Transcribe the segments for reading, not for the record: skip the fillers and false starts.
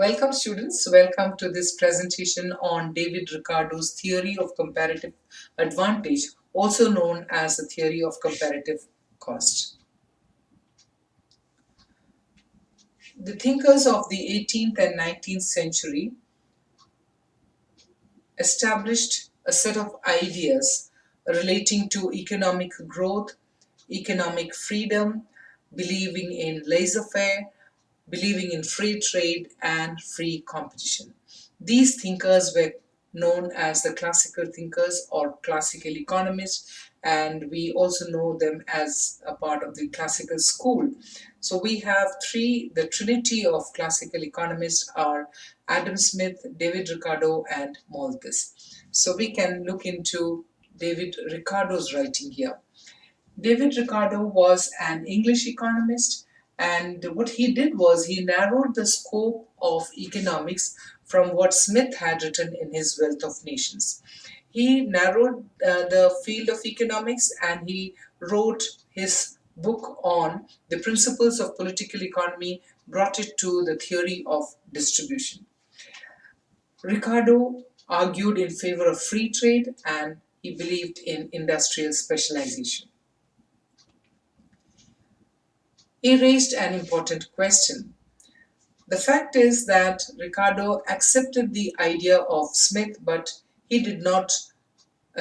Welcome students, welcome to this presentation on David Ricardo's theory of comparative advantage, also known as the theory of comparative cost. The thinkers of the 18th and 19th century established a set of ideas relating to economic growth, economic freedom, believing in laissez-faire, believing in free trade and free competition. These thinkers were known as the classical thinkers or classical economists, and we also know them as a part of the classical school. So we have the trinity of classical economists are Adam Smith, David Ricardo, and Malthus. So we can look into David Ricardo's writing here. David Ricardo was an English economist, and what he did was he narrowed the scope of economics from what Smith had written in his Wealth of Nations. He narrowed the field of economics and he wrote his book on the principles of political economy, brought it to the theory of distribution. Ricardo argued in favor of free trade and he believed in industrial specialization. He raised an important question. The fact is that Ricardo accepted the idea of Smith, but he did not,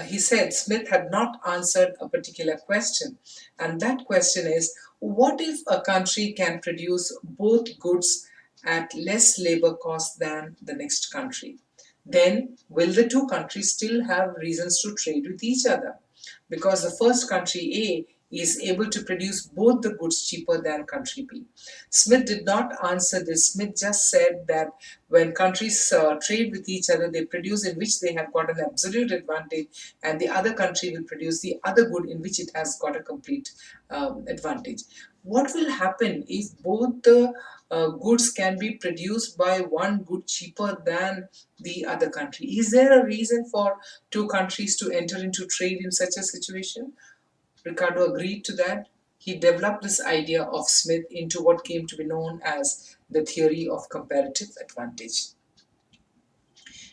he said Smith had not answered a particular question. And that question is, what if a country can produce both goods at less labor cost than the next country? Then will the two countries still have reasons to trade with each other? Because the first country A is able to produce both the goods cheaper than country B. Smith did not answer this. Smith just said that when countries trade with each other, they produce in which they have got an absolute advantage, and the other country will produce the other good in which it has got a complete advantage. What will happen if both the goods can be produced by one good cheaper than the other country? Is there a reason for two countries to enter into trade in such a situation? Ricardo agreed to that. He developed this idea of Smith into what came to be known as the theory of comparative advantage.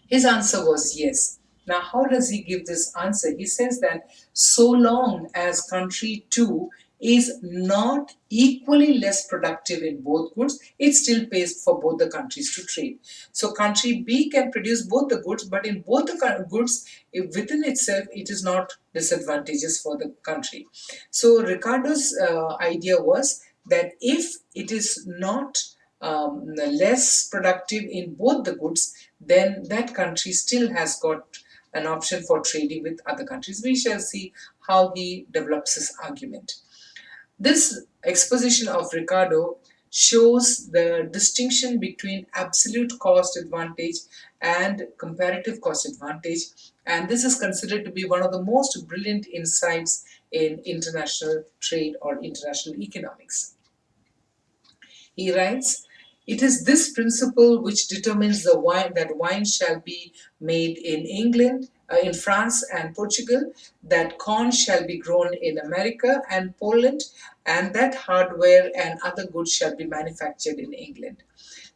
His answer was yes. Now, how does he give this answer? He says that so long as country 2 is not equally less productive in both goods, it still pays for both the countries to trade. So country B can produce both the goods, but in both the goods, within itself, it is not disadvantageous for the country. So Ricardo's idea was that if it is not less productive in both the goods, then that country still has got an option for trading with other countries. We shall see how he develops his argument. This exposition of Ricardo shows the distinction between absolute cost advantage and comparative cost advantage, and this is considered to be one of the most brilliant insights in international trade or international economics. He writes, "It is this principle which determines the wine that wine shall be made in England, in France and Portugal, that corn shall be grown in America and Poland, and that hardware and other goods shall be manufactured in England."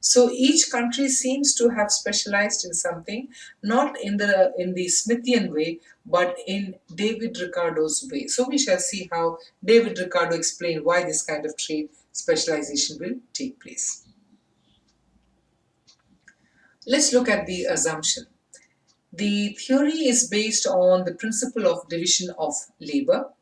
So each country seems to have specialized in something, not in the Smithian way, but in David Ricardo's way. So we shall see how David Ricardo explained why this kind of trade specialization will take place. Let's look at the assumption. The theory is based on the principle of division of labor.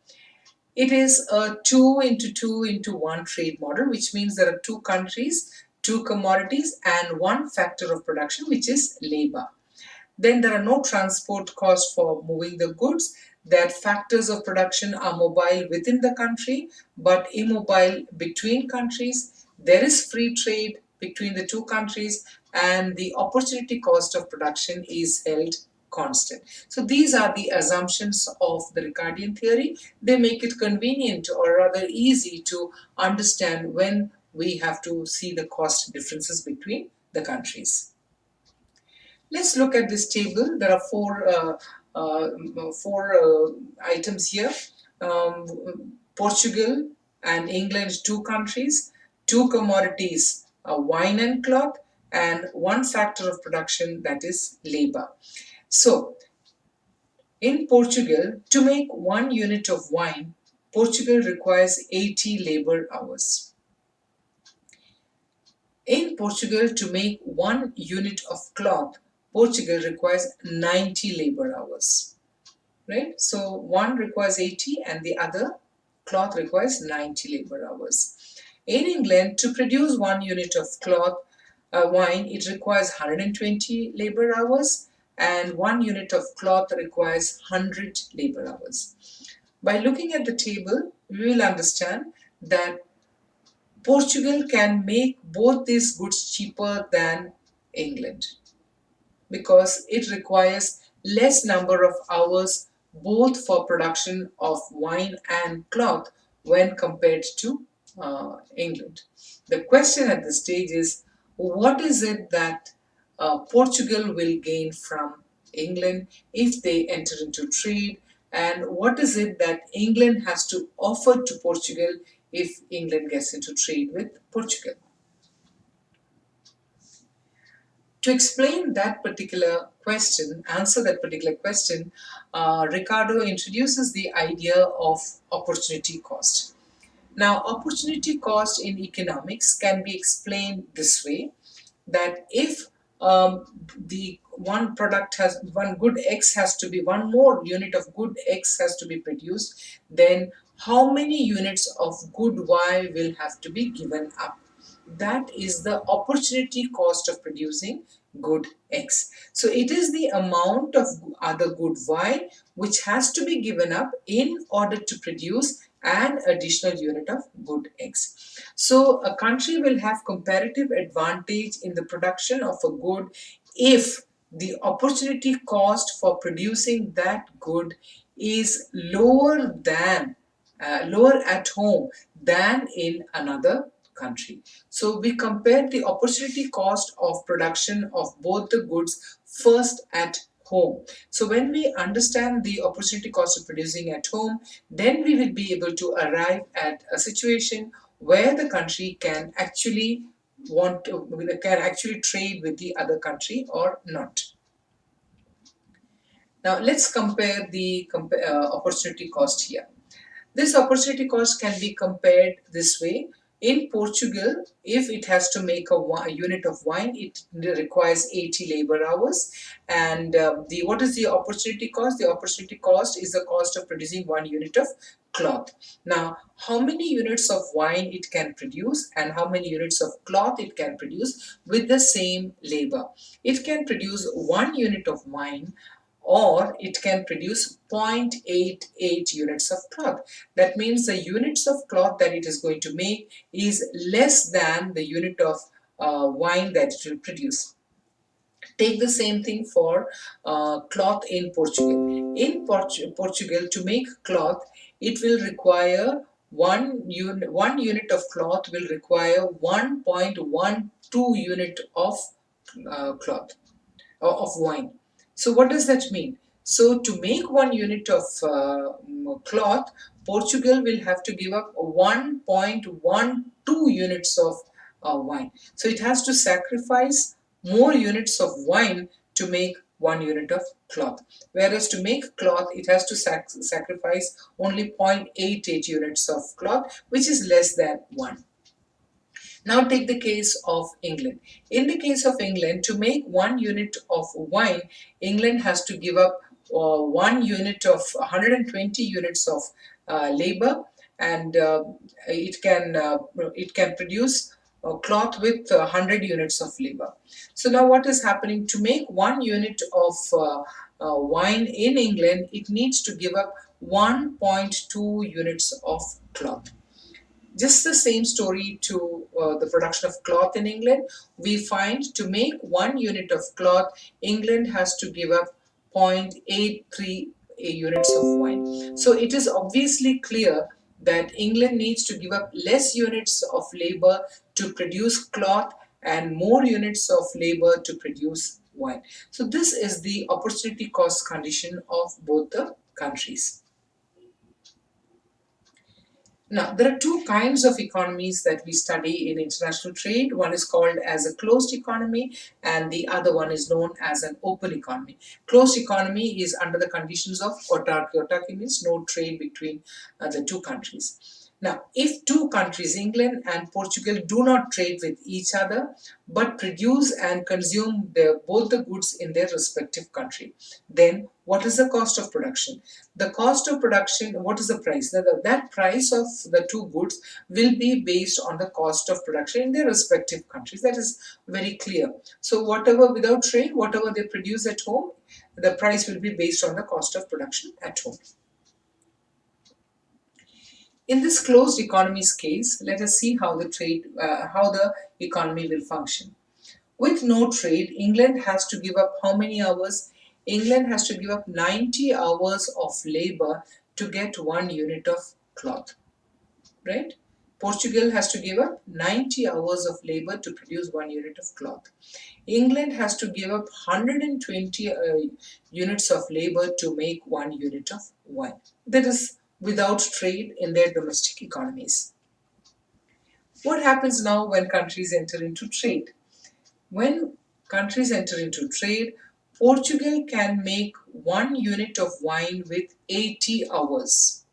It is a 2 into 2 into 1 trade model, which means there are two countries, two commodities, and one factor of production, which is labor. Then there are no transport costs for moving the goods. That factors of production are mobile within the country, but immobile between countries. There is free trade between the two countries, and the opportunity cost of production is held constant. So these are the assumptions of the Ricardian theory. They make it convenient or rather easy to understand when we have to see the cost differences between the countries. Let's look at this table. There are four items here. Portugal and England, two countries, two commodities, wine and cloth, and one factor of production, that is labor. So in Portugal, to make 1 unit of wine, Portugal requires 80 labor hours. In Portugal, to make 1 unit of cloth, Portugal requires 90 labor hours. Right? So one requires 80 and the other cloth requires 90 labor hours. In England, to produce 1 unit of cloth wine, it requires 120 labor hours, and 1 unit of cloth requires 100 labor hours. By looking at the table, we will understand that Portugal can make both these goods cheaper than England because it requires less number of hours both for production of wine and cloth when compared to England. The question at this stage is, what is it that Portugal will gain from England if they enter into trade, and what is it that England has to offer to Portugal if England gets into trade with Portugal? To explain that particular question, answer that particular question, Ricardo introduces the idea of opportunity cost. Now, opportunity cost in economics can be explained this way, that if the one product has one good X has to be one more unit of good X has to be produced, then how many units of good Y will have to be given up? That is the opportunity cost of producing good X. So it is the amount of other good Y which has to be given up in order to produce an additional unit of good X. So a country will have comparative advantage in the production of a good if the opportunity cost for producing that good is lower at home than in another country. So we compare the opportunity cost of production of both the goods first at home. So when we understand the opportunity cost of producing at home, then we will be able to arrive at a situation where the country can actually trade with the other country or not. Now let's compare the opportunity cost here. This opportunity cost can be compared this way. In Portugal, if it has to make a unit of wine, it requires 80 labor hours. And what is the opportunity cost? The opportunity cost is the cost of producing 1 unit of cloth. Now, how many units of wine it can produce and how many units of cloth it can produce with the same labor? It can produce 1 unit of wine, or it can produce 0.88 units of cloth. That means the units of cloth that it is going to make is less than the unit of wine that it will produce. Take the same thing for cloth in Portugal. In Portugal, to make cloth, it will require one unit of cloth will require 1.12 unit of cloth of wine. So what does that mean? So to make 1 unit of cloth, Portugal will have to give up 1.12 units of wine. So it has to sacrifice more units of wine to make 1 unit of cloth. Whereas to make cloth, it has to sacrifice only 0.88 units of cloth, which is less than 1. Now take the case of England. In the case of England, to make 1 unit of wine, England has to give up 1 unit of 120 units of labor, and it can produce cloth with 100 units of labor. So now what is happening? To make 1 unit of wine in England, it needs to give up 1.2 units of cloth. Just the same story to the production of cloth in England. We find to make 1 unit of cloth, England has to give up 0.83 units of wine. So it is obviously clear that England needs to give up less units of labor to produce cloth and more units of labor to produce wine. So this is the opportunity cost condition of both the countries. Now, there are two kinds of economies that we study in international trade. One is called as a closed economy, and the other one is known as an open economy. Closed economy is under the conditions of autarky. Autarky means no trade between the two countries. Now, if two countries, England and Portugal, do not trade with each other but produce and consume both the goods in their respective country, then what is the cost of production? The cost of production, what is the price? That price of the two goods will be based on the cost of production in their respective countries. That is very clear. So whatever, without trade, whatever they produce at home, the price will be based on the cost of production at home. In this closed economy's case, let us see how how the economy will function. With no trade, England has to give up how many hours? England has to give up 90 hours of labor to get 1 unit of cloth, right? Portugal has to give up 90 hours of labor to produce 1 unit of cloth. England has to give up 120 units of labor to make 1 unit of wine. That is without trade in their domestic economies. What happens now when countries enter into trade? When countries enter into trade, Portugal can make 1 unit of wine with 80 hours,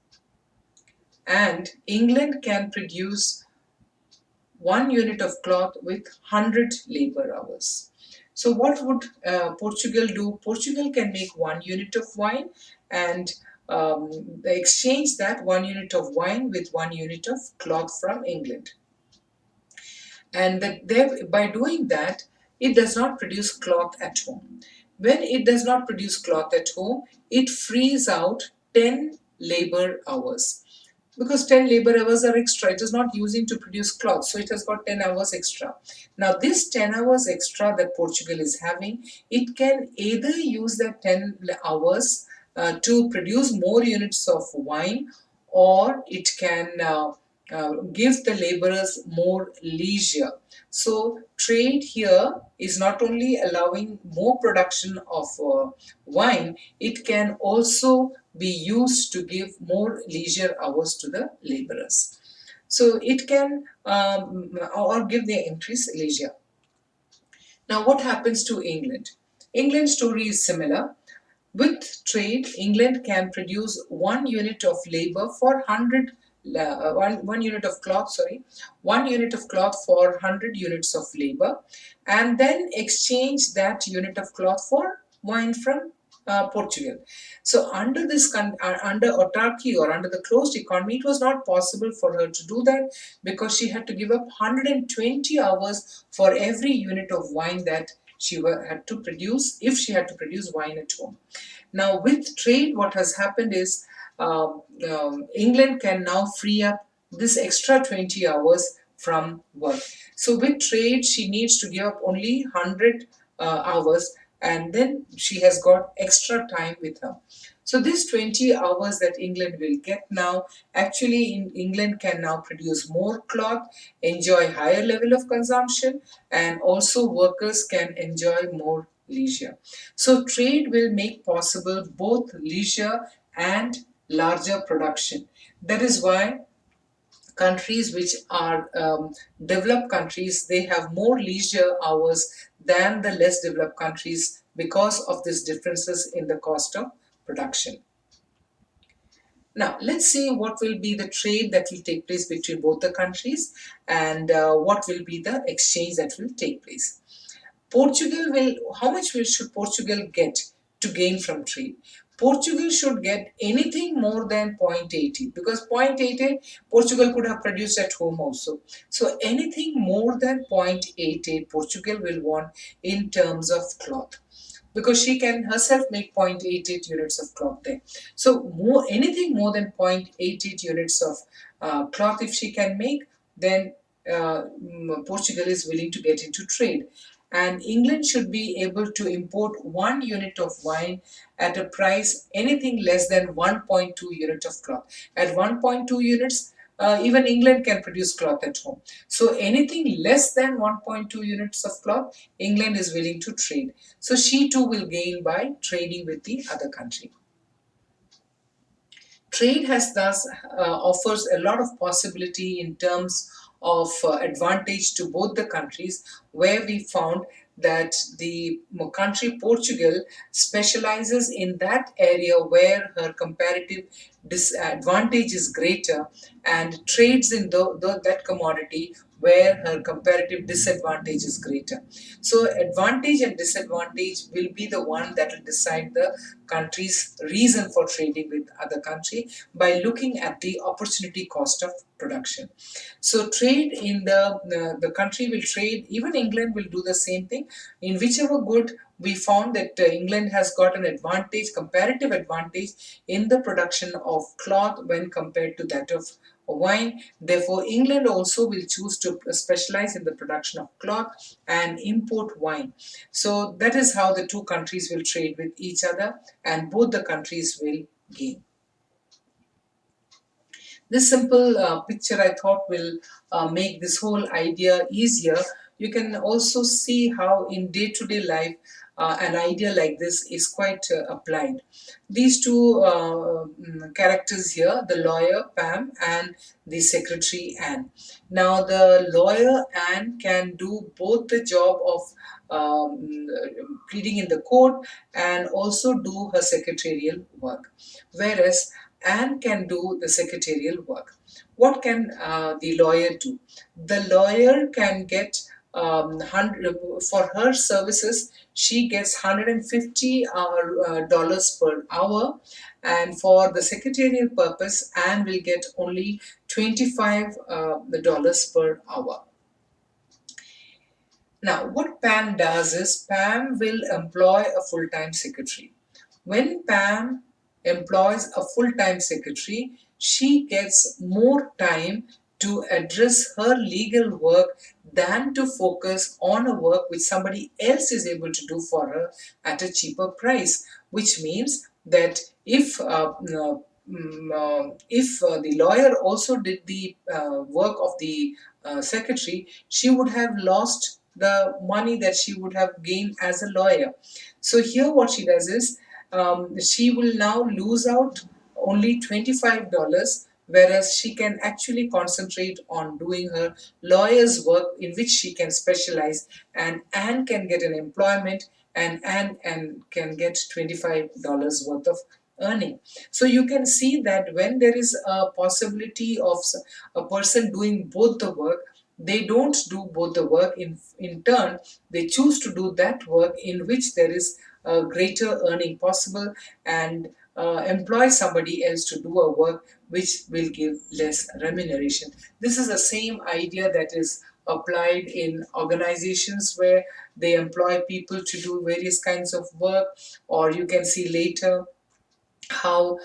and England can produce 1 unit of cloth with 100 labor hours. So, what would Portugal do? Portugal can make 1 unit of wine and they exchange that 1 unit of wine with 1 unit of cloth from England. And by doing that, it does not produce cloth at home. When it does not produce cloth at home, it frees out 10 labor hours, because 10 labor hours are extra. It is not using to produce cloth, so it has got 10 hours extra. Now this 10 hours extra that Portugal is having, it can either use that 10 hours to produce more units of wine, or it can give the laborers more leisure. So trade here is not only allowing more production of wine, it can also be used to give more leisure hours to the laborers. So it can or give the increased leisure. Now what happens to England? England's story is similar. With trade, England can produce 1 unit of labor for 100 one unit of cloth, 1 unit of cloth for 100 units of labor, and then exchange that unit of cloth for wine from Portugal. So under under autarky or under the closed economy, it was not possible for her to do that, because she had to give up 120 hours for every unit of wine that she had to produce, if she had to produce wine at home. Now, with trade, what has happened is England can now free up this extra 20 hours from work. So, with trade, she needs to give up only 100 hours, and then she has got extra time with her. So, this 20 hours that England will get now, actually, England can now produce more cloth, enjoy higher level of consumption, and also workers can enjoy more leisure. So trade will make possible both leisure and larger production. That is why countries which are developed countries, they have more leisure hours than the less developed countries, because of these differences in the cost of production. Now, let's see what will be the trade that will take place between both the countries, and what will be the exchange that will take place. How much should Portugal get to gain from trade? Portugal should get anything more than 0.80, because 0.88 Portugal could have produced at home also. So anything more than 0.88 Portugal will want in terms of cloth, because she can herself make 0.88 units of cloth there. So anything more than 0.88 units of cloth if she can make, then Portugal is willing to get into trade. And England should be able to import 1 unit of wine at a price anything less than 1.2 unit of cloth. At 1.2 units, even England can produce cloth at home. So anything less than 1.2 units of cloth, England is willing to trade. So she too will gain by trading with the other country. Trade has thus offers a lot of possibility in terms of advantage to both the countries, where we found that the country Portugal specializes in that area where her comparative disadvantage is greater and trades in that commodity where her comparative disadvantage is greater. So advantage and disadvantage will be the one that will decide the country's reason for trading with other country by looking at the opportunity cost of production. So trade in the country will trade, even England will do the same thing. In whichever good we found that England has got an advantage, comparative advantage in the production of cloth when compared to that of wine. Therefore, England also will choose to specialize in the production of cloth and import wine. So that is how the two countries will trade with each other, and both the countries will gain. This simple picture I thought will make this whole idea easier. You can also see how in day-to-day life an idea like this is quite applied. These two characters here, the lawyer Pam and the secretary Anne. Now the lawyer Anne can do both the job of pleading in the court and also do her secretarial work, whereas Anne can do the secretarial work. What can the lawyer do? The lawyer can get 100 for her services. She gets $150 per hour, and for the secretarial purpose, Anne will get only $25 per hour. Now, what Pam does is Pam will employ a full-time secretary. When Pam employs a full-time secretary, she gets more time to address her legal work than to focus on a work which somebody else is able to do for her at a cheaper price, which means that if the lawyer also did the work of the secretary, she would have lost the money that she would have gained as a lawyer. So here what she does is she will now lose out only $25, whereas she can actually concentrate on doing her lawyer's work in which she can specialize, and Anne can get an employment, and Anne can get $25 worth of earning. So you can see that when there is a possibility of a person doing both the work, they don't do both the work. In turn, they choose to do that work in which there is a greater earning possible, and employ somebody else to do a work which will give less remuneration. This is the same idea that is applied in organizations where they employ people to do various kinds of work, or you can see later how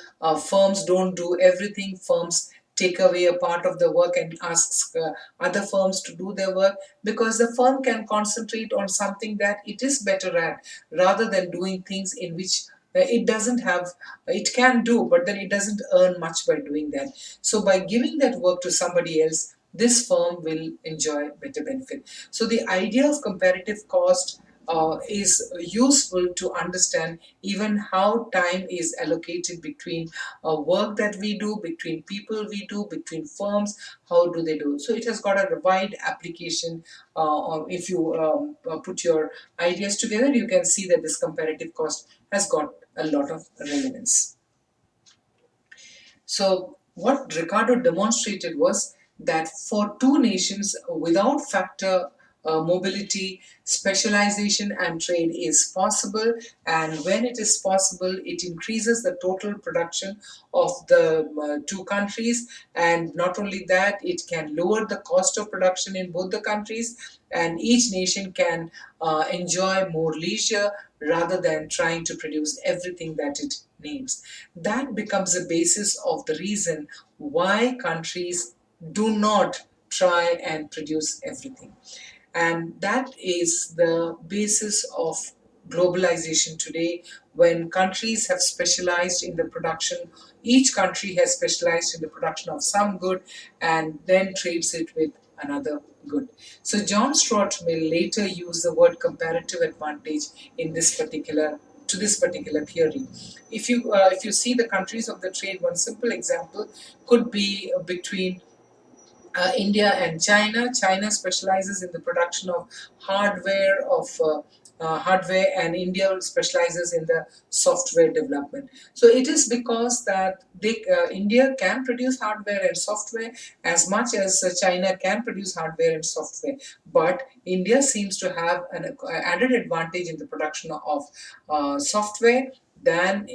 firms don't do everything. Firms take away a part of the work and asks other firms to do their work, because the firm can concentrate on something that it is better at, rather than doing things in which it doesn't have, it can do, but then it doesn't earn much by doing that. So by giving that work to somebody else, this firm will enjoy better benefit. So the idea of comparative cost is useful to understand even how time is allocated between work that we do, between people we do, between firms, how do they do. So it has got a wide application. If you put your ideas together, you can see that this comparative cost has got a lot of relevance. So what Ricardo demonstrated was that for two nations without factor mobility, specialization and trade is possible, and when it is possible, it increases the total production of the two countries, and not only that, it can lower the cost of production in both the countries, and each nation can enjoy more leisure rather than trying to produce everything that it needs. That becomes the basis of the reason why countries do not try and produce everything. And that is the basis of globalization today. When countries have specialized in the production, each country has specialized in the production of some good and then trades it with another good. So John Stuart Mill later used the word comparative advantage in this particular to this particular theory. If you see the countries of the trade, one simple example could be between India and China. China specializes in the production of hardware, and India specializes in the software development. So it is because that India can produce hardware and software as much as China can produce hardware and software. But India seems to have an added advantage in the production of software than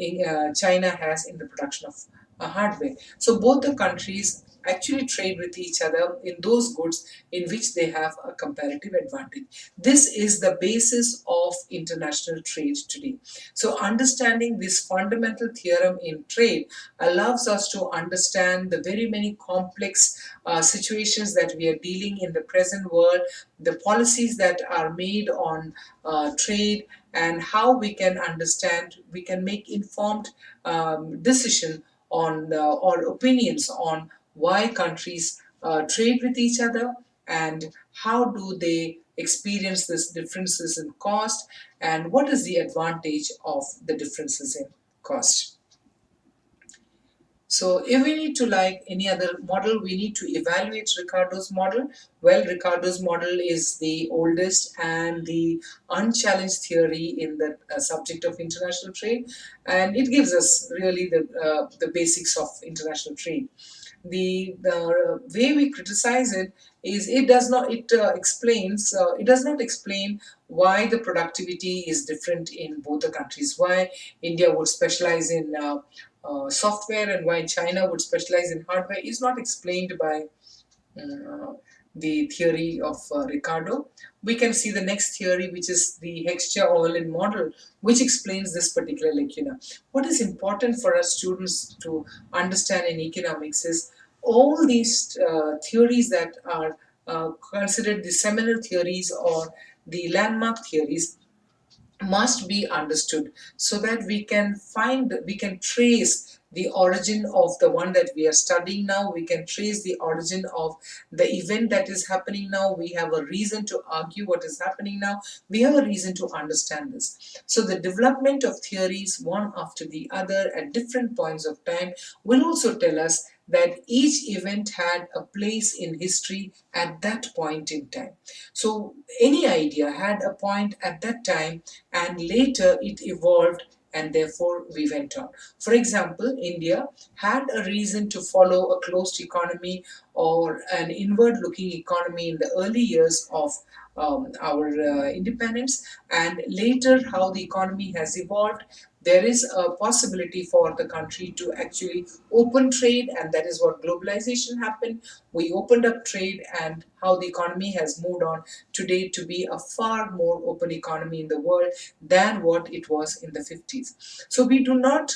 China has in the production of hardware. So both the countries actually trade with each other in those goods in which they have a comparative advantage. This is the basis of international trade today. So understanding this fundamental theorem in trade allows us to understand the very many complex situations that we are dealing in the present world, the policies that are made on trade, and how we can understand, we can make informed decision on or opinions on why countries trade with each other and how do they experience these differences in cost and what is the advantage of the differences in cost. So if we need to like any other model, we need to evaluate Ricardo's model. Well, Ricardo's model is the oldest and the unchallenged theory in the subject of international trade, and it gives us really the basics of international trade. The way we criticize it is it does not explain why the productivity is different in both the countries, why India would specialize in software and why China would specialize in hardware is not explained by uh, the theory of Ricardo. We can see the next theory, which is the Heckscher-Ohlin model, which explains this particular lacuna. What is important for us students to understand in economics is all these theories that are considered the seminal theories or the landmark theories must be understood so that we can trace the origin of the one that we are studying now. We can trace the origin of the event that is happening now. We have a reason to argue what is happening now. We have a reason to understand this. So the development of theories one after the other at different points of time will also tell us that each event had a place in history at that point in time. So any idea had a point at that time and later it evolved and therefore we went on. For example, India had a reason to follow a closed economy or an inward looking economy in the early years of our independence, and later how the economy has evolved. There is a possibility for the country to actually open trade, and that is what globalization happened. We opened up trade, and how the economy has moved on today to be a far more open economy in the world than what it was in the 50s. So we do not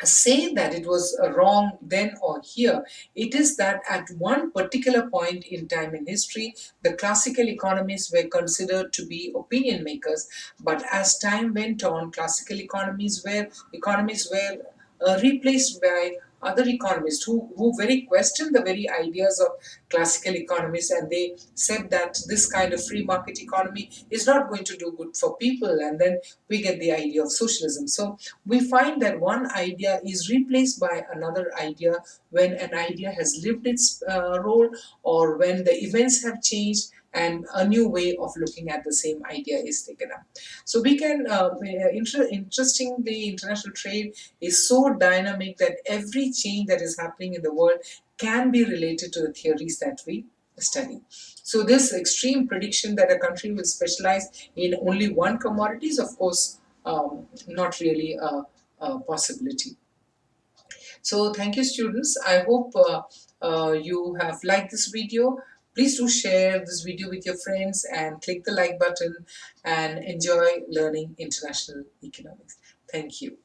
say that it was wrong then or here. It is that at one particular point in time in history, the classical economists were considered to be opinion makers. But as time went on, classical economies were replaced by other economists who very questioned the very ideas of classical economists, and they said that this kind of free market economy is not going to do good for people, and then we get the idea of socialism. So we find that one idea is replaced by another idea when an idea has lived its role or when the events have changed and a new way of looking at the same idea is taken up. So we can, interestingly, international trade is so dynamic that every change that is happening in the world can be related to the theories that we study. So this extreme prediction that a country will specialize in only one commodity is, of course, not really a possibility. So thank you, students. I hope you have liked this video. Please do share this video with your friends and click the like button and enjoy learning international economics. Thank you.